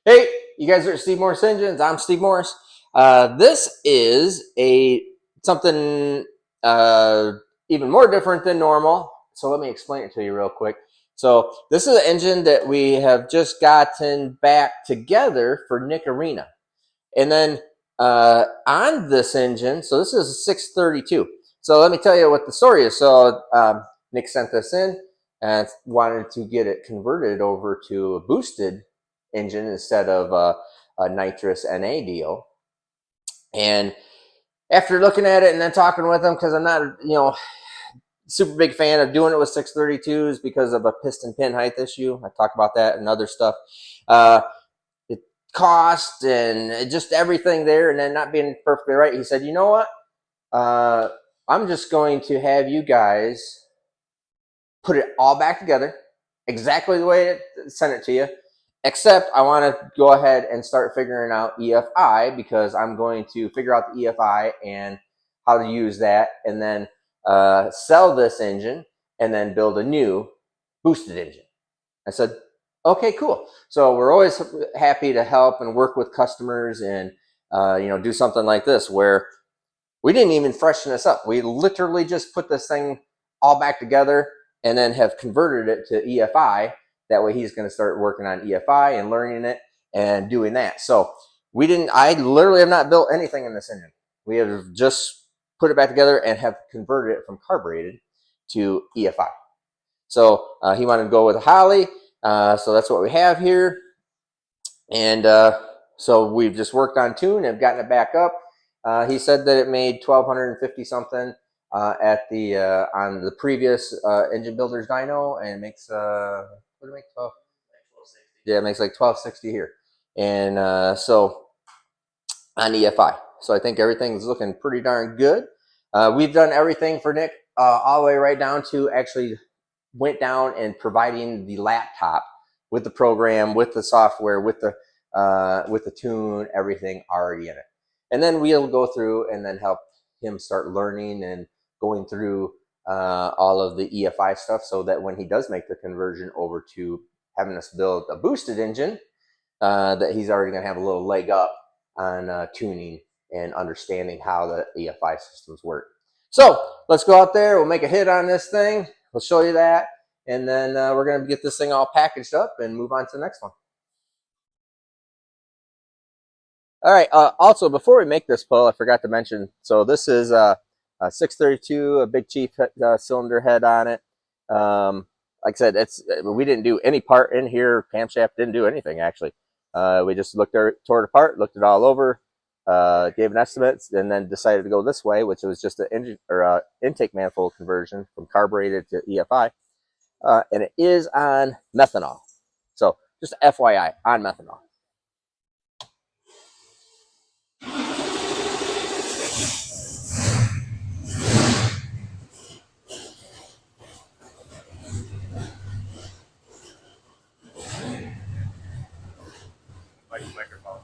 Hey, you guys are at Steve Morris Engines. I'm Steve Morris. This is something uh, even more different than normal. So let me explain it to you real quick. So this is an engine that we have just gotten back together for Nick Arena. And then on this engine, so this is a 632. So let me tell you what the story is. So Nick sent this in and wanted to get it converted over to a boosted engine instead of a nitrous NA deal. And after looking at it and then talking with him, because I'm not, super big fan of doing it with 632s because of a piston pin height issue. I talk about that and other stuff. Uh, it cost and just everything there, and then not being perfectly right. He said, you know what? I'm just going to have you guys put it all back together exactly the way it sent it to you, except I want to go ahead and start figuring out EFI because I'm going to figure out the EFI and how to use that, and then sell this engine and then build a new boosted engine. I said, okay, cool. So we're always happy to help and work with customers and do something like this where we didn't even freshen this up. We literally just put this thing all back together and then have converted it to EFI. That way he's going to start working on EFI and learning it and doing that. So I literally have not built anything in this engine. We have just put it back together and have converted it from carbureted to EFI. So he wanted to go with a Holly. So that's what we have here. And so we've just worked on tune and have gotten it back up. He said that it made 1,250 something at the on the previous engine builder's dyno, and it makes what did it make 12? Yeah, it makes like 1260 here, and so on EFI. So I think everything's looking pretty darn good. We've done everything for Nick all the way right down to actually went down and providing the laptop with the program, with the software, with the tune, everything already in it. And then we'll go through and then help him start learning and going through all of the EFI stuff so that when he does make the conversion over to having us build a boosted engine, that he's already going to have a little leg up on tuning and understanding how the EFI systems work. So let's go out there. We'll make a hit on this thing. We'll show you that. And then we're going to get this thing all packaged up and move on to the next one. All right. Also, before we make this pull, I forgot to mention. So this is a 632, a Big Chief cylinder head on it. Like I said, we didn't do any part in here. Camshaft didn't do anything actually. We just tore it apart, looked it all over, gave an estimate, and then decided to go this way, which was just an engine or intake manifold conversion from carbureted to EFI, and it is on methanol. So just FYI, on methanol. Microphone.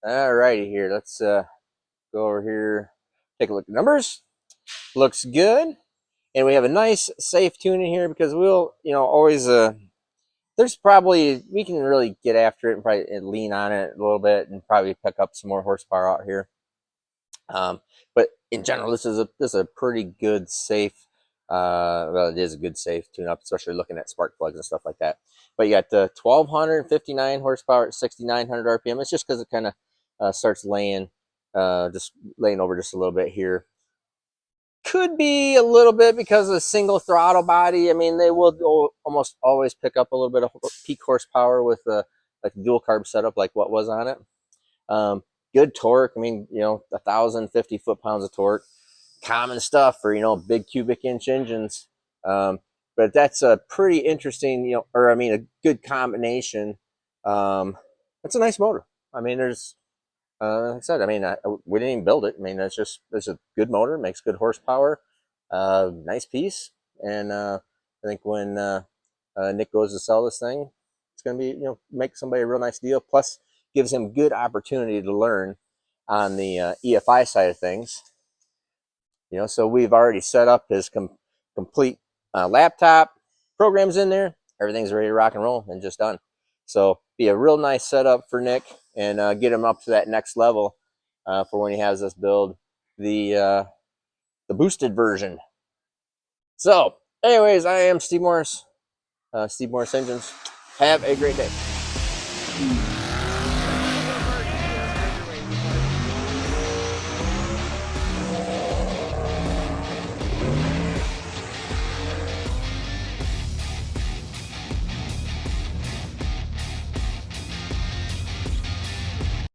All righty here. Let's go over here, take a look at the numbers. Looks good. And we have a nice safe tune in here because we'll, always, there's probably, we can really get after it and probably lean on it a little bit and probably pick up some more horsepower out here. But in general, this is a pretty good safe. Well, it is a good safe tune up, especially looking at spark plugs and stuff like that. But you got the 1259 horsepower at 6900 RPM. It's just because it kind of starts just laying over just a little bit here. Could be a little bit because of the single throttle body. I mean, they will almost always pick up a little bit of peak horsepower with like dual carb setup, like what was on it. Good torque. I mean, 1,050 foot-pounds of torque. Common stuff for, big cubic inch engines. But that's a pretty interesting, or I mean, a good combination. It's a nice motor. I mean, there's, like I said, I mean, we didn't even build it. I mean, it's a good motor, makes good horsepower, nice piece. And I think when Nick goes to sell this thing, it's going to be, make somebody a real nice deal. Plus, gives him good opportunity to learn on the EFI side of things. So we've already set up his complete laptop, programs in there, everything's ready to rock and roll and just done. So be a real nice setup for Nick and get him up to that next level for when he has us build the boosted version. So anyways, I am Steve Morris, Steve Morris Engines. Have a great day.